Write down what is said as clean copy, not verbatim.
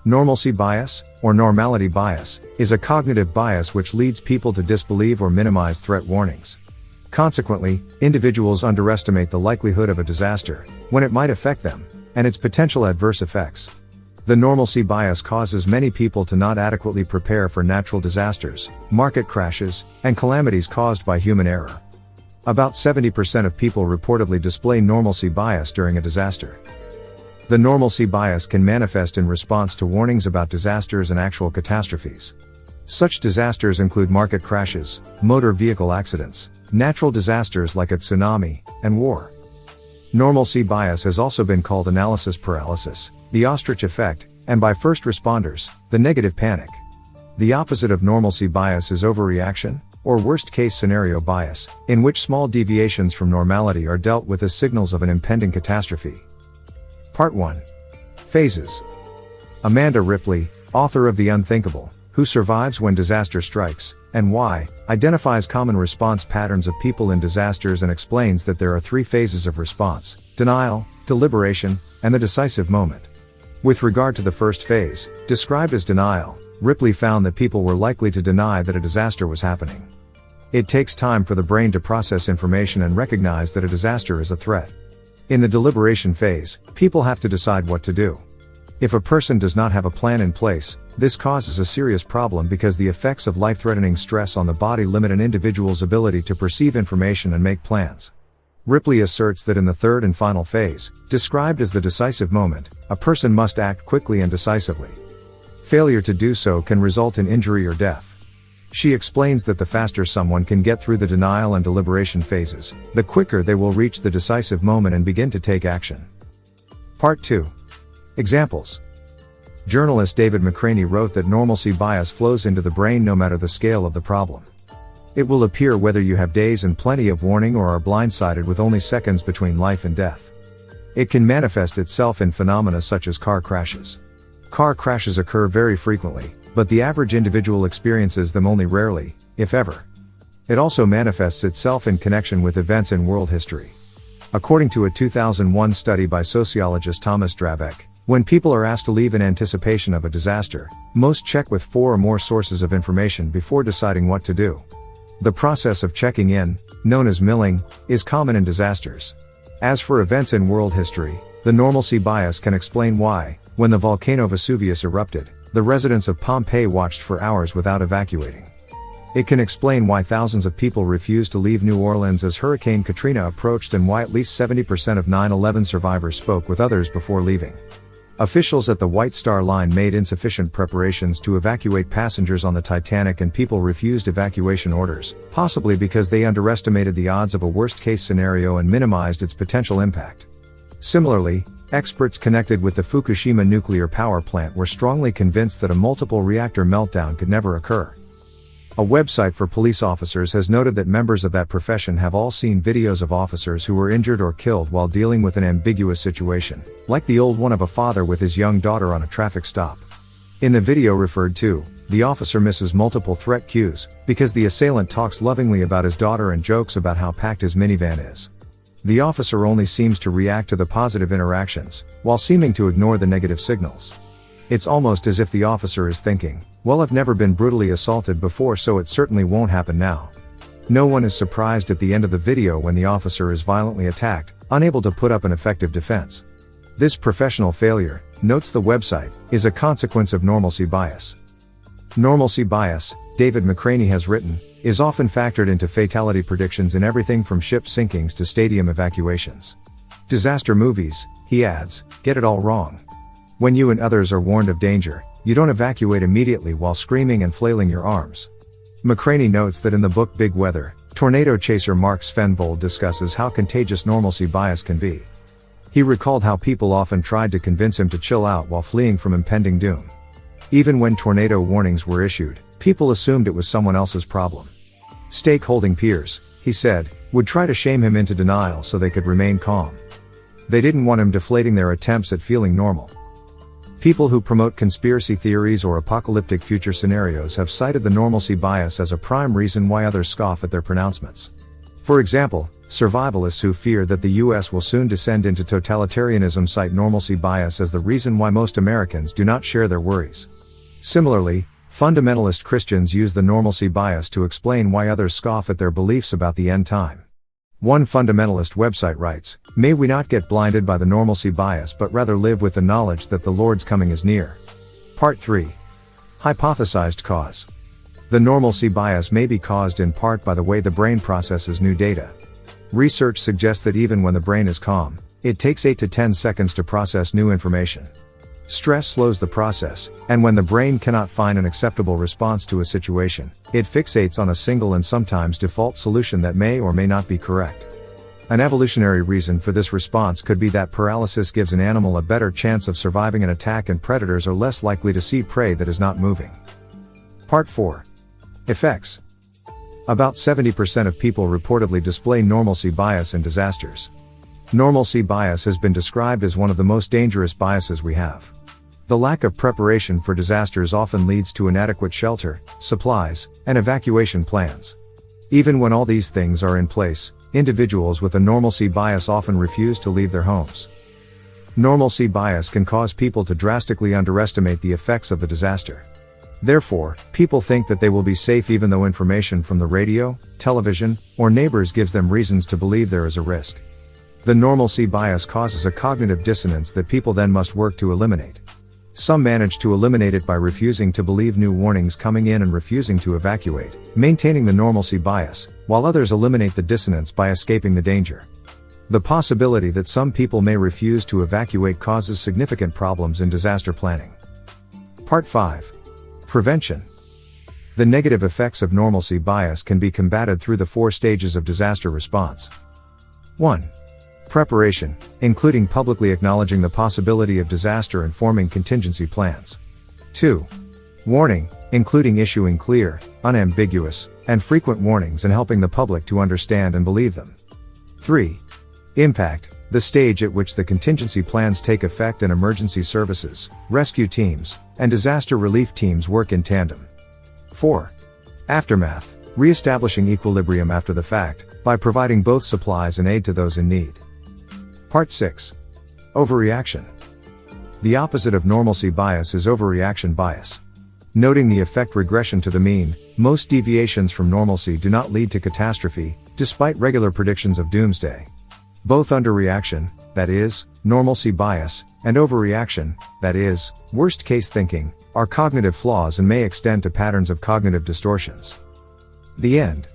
Normalcy bias, or normality bias, is a cognitive bias which leads people to disbelieve or minimize threat warnings. Consequently, individuals underestimate the likelihood of a disaster, when it might affect them, and its potential adverse effects. The normalcy bias causes many people to not adequately prepare for natural disasters, market crashes, and calamities caused by human error. About 70% of people reportedly display normalcy bias during a disaster. The normalcy bias can manifest in response to warnings about disasters and actual catastrophes. Such disasters include market crashes, motor vehicle accidents, natural disasters like a tsunami, and war. Normalcy bias has also been called analysis paralysis, the ostrich effect, and by first responders, the negative panic. The opposite of normalcy bias is overreaction, or worst-case scenario bias, in which small deviations from normality are dealt with as signals of an impending catastrophe. Part 1. Phases. Amanda Ripley, author of The Unthinkable, Who Survives When Disaster Strikes, and Why, identifies common response patterns of people in disasters and explains that there are 3 phases of response: denial, deliberation, and the decisive moment. With regard to the first phase, described as denial, Ripley found that people were likely to deny that a disaster was happening. It takes time for the brain to process information and recognize that a disaster is a threat. In the deliberation phase, people have to decide what to do. If a person does not have a plan in place, this causes a serious problem because the effects of life-threatening stress on the body limit an individual's ability to perceive information and make plans. Ripley asserts that in the third and final phase, described as the decisive moment, a person must act quickly and decisively. Failure to do so can result in injury or death. She explains that the faster someone can get through the denial and deliberation phases, the quicker they will reach the decisive moment and begin to take action. Part 2. Examples. Journalist David McCraney wrote that normalcy bias flows into the brain no matter the scale of the problem. It will appear whether you have days and plenty of warning or are blindsided with only seconds between life and death. It can manifest itself in phenomena such as car crashes. Car crashes occur very frequently, but the average individual experiences them only rarely, if ever. It also manifests itself in connection with events in world history. According to a 2001 study by sociologist Thomas Drabek, when people are asked to leave in anticipation of a disaster, most check with 4 or more sources of information before deciding what to do. The process of checking in, known as milling, is common in disasters. As for events in world history, the normalcy bias can explain why, when the volcano Vesuvius erupted, the residents of Pompeii watched for hours without evacuating. It can explain why thousands of people refused to leave New Orleans as Hurricane Katrina approached and why at least 70% of 9/11 survivors spoke with others before leaving. Officials at the White Star Line made insufficient preparations to evacuate passengers on the Titanic and people refused evacuation orders, possibly because they underestimated the odds of a worst-case scenario and minimized its potential impact. Similarly, experts connected with the Fukushima nuclear power plant were strongly convinced that a multiple reactor meltdown could never occur. A website for police officers has noted that members of that profession have all seen videos of officers who were injured or killed while dealing with an ambiguous situation, like the old one of a father with his young daughter on a traffic stop. In the video referred to, the officer misses multiple threat cues, because the assailant talks lovingly about his daughter and jokes about how packed his minivan is. The officer only seems to react to the positive interactions, while seeming to ignore the negative signals. It's almost as if the officer is thinking, well, I've never been brutally assaulted before, so it certainly won't happen now. No one is surprised at the end of the video when the officer is violently attacked, unable to put up an effective defense. This professional failure, notes the website, is a consequence of normalcy bias. Normalcy bias, David McCraney has written, is often factored into fatality predictions in everything from ship sinkings to stadium evacuations. Disaster movies, he adds, get it all wrong. When you and others are warned of danger, you don't evacuate immediately while screaming and flailing your arms. McCraney notes that in the book Big Weather, tornado chaser Mark Svenvold discusses how contagious normalcy bias can be. He recalled how people often tried to convince him to chill out while fleeing from impending doom. Even when tornado warnings were issued, people assumed it was someone else's problem. Stake-holding peers, he said, would try to shame him into denial so they could remain calm. They didn't want him deflating their attempts at feeling normal. People who promote conspiracy theories or apocalyptic future scenarios have cited the normalcy bias as a prime reason why others scoff at their pronouncements. For example, Survivalists who fear that the US will soon descend into totalitarianism cite normalcy bias as the reason why most Americans do not share their worries. Similarly, fundamentalist Christians use the normalcy bias to explain why others scoff at their beliefs about the end time. One fundamentalist website writes, "May we not get blinded by the normalcy bias but rather live with the knowledge that the Lord's coming is near." Part 3. Hypothesized cause. The normalcy bias may be caused in part by the way the brain processes new data. Research suggests that even when the brain is calm, it takes 8 to 10 seconds to process new information. Stress slows the process, and when the brain cannot find an acceptable response to a situation, it fixates on a single and sometimes default solution that may or may not be correct. An evolutionary reason for this response could be that paralysis gives an animal a better chance of surviving an attack and predators are less likely to see prey that is not moving. Part 4. Effects. About 70% of people reportedly display normalcy bias in disasters. Normalcy bias has been described as one of the most dangerous biases we have. The lack of preparation for disasters often leads to inadequate shelter, supplies, and evacuation plans. Even when all these things are in place, individuals with a normalcy bias often refuse to leave their homes. Normalcy bias can cause people to drastically underestimate the effects of the disaster. Therefore, people think that they will be safe even though information from the radio, television, or neighbors gives them reasons to believe there is a risk. The normalcy bias causes a cognitive dissonance that people then must work to eliminate. Some manage to eliminate it by refusing to believe new warnings coming in and refusing to evacuate, maintaining the normalcy bias, while others eliminate the dissonance by escaping the danger. The possibility that some people may refuse to evacuate causes significant problems in disaster planning. Part 5. Prevention. The negative effects of normalcy bias can be combated through the 4 stages of disaster response. 1. Preparation, including publicly acknowledging the possibility of disaster and forming contingency plans. 2. Warning, including issuing clear, unambiguous, and frequent warnings and helping the public to understand and believe them. 3. Impact, the stage at which the contingency plans take effect and emergency services, rescue teams, and disaster relief teams work in tandem. 4. Aftermath, re-establishing equilibrium after the fact, by providing both supplies and aid to those in need. Part 6. Overreaction. The opposite of normalcy bias is overreaction bias. Noting the effect regression to the mean, most deviations from normalcy do not lead to catastrophe, despite regular predictions of doomsday. Both underreaction, that is, normalcy bias, and overreaction, that is, worst-case thinking, are cognitive flaws and may extend to patterns of cognitive distortions. The end.